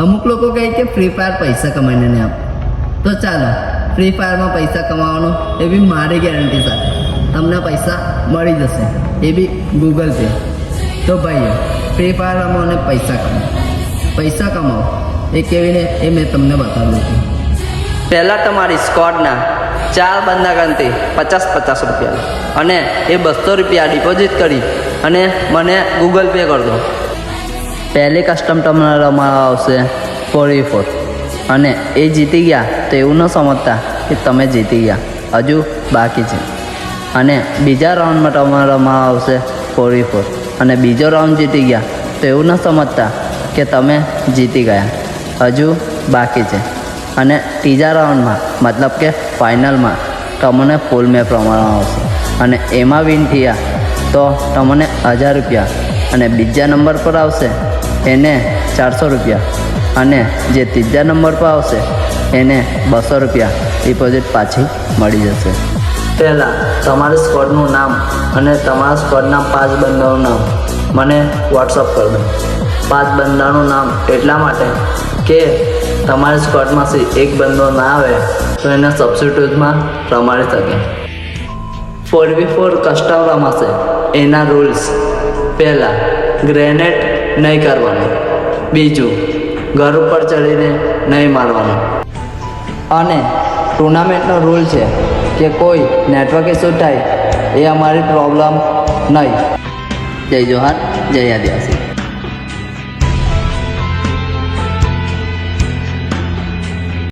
અમુક લોકો કહે કે ફ્રી ફાયર પૈસા કમાઈને નહીં આપે, તો ચાલો ફ્રી ફાયરમાં પૈસા કમાવાનો એ બી મારી ગેરંટી સાથે તમને પૈસા મળી જશે, એ બી ગૂગલ પે. તો ભાઈઓ ફ્રી ફાયર રમો અને પૈસા કમાઓ એ કેવીને એ મેં તમને બતાવ્યું હતું. પહેલાં તમારી સ્કોડના 4 બંદા ગણતી 50 રૂપિયા અને એ 200 રૂપિયા ડિપોઝિટ કરી અને મને ગૂગલ પે કરી દો. પહેલી કસ્ટમ તમને રમાડવા આવશે 4v4 અને એ જીતી ગયા તો એવું ન સમજતા કે તમે જીતી ગયા, હજુ બાકી છે. અને બીજા રાઉન્ડમાં તમારે રમાડવા આવશે 4v4 અને બીજો રાઉન્ડ જીતી ગયા તો એવું ન સમજતા કે તમે જીતી ગયા, હજુ બાકી છે. અને ત્રીજા રાઉન્ડમાં મતલબ કે ફાઇનલમાં તમને ફૂલ મેપ રમાડવામાં આવશે અને એમાં વિન થયા તો તમને 1000 રૂપિયા અને બીજા નંબર પર આવશે એને 400 રૂપિયા અને જે ત્રીજા નંબર પર આવશે એને 200 રૂપિયા ડિપોઝિટ પાછી મળી જશે. પહેલાં તમારા સ્કોડનું નામ અને તમારા સ્કોડના 5 બંદાનું નામ મને વોટ્સઅપ કરી દો. 5 બંદાનું નામ એટલા માટે કે તમારી સ્કોડમાંથી એક બંદો ના આવે તો એને સબસ્ટિટ્યૂટમાં રમાડી શકે. 4v4 કસ્ટમ રમાશે. એના રૂલ્સ: પહેલાં ગ્રેનેડ નહીં કરવાનું, બીજું ઘર ઉપર ચડીને નહીં મારવાનું, અને ટુર્નામેન્ટનો રૂલ છે કે કોઈ નેટવર્ક ઇસ્યુ થાય એ અમારી પ્રોબ્લેમ નહીં. જય જોહાર, જય આદિવાસી.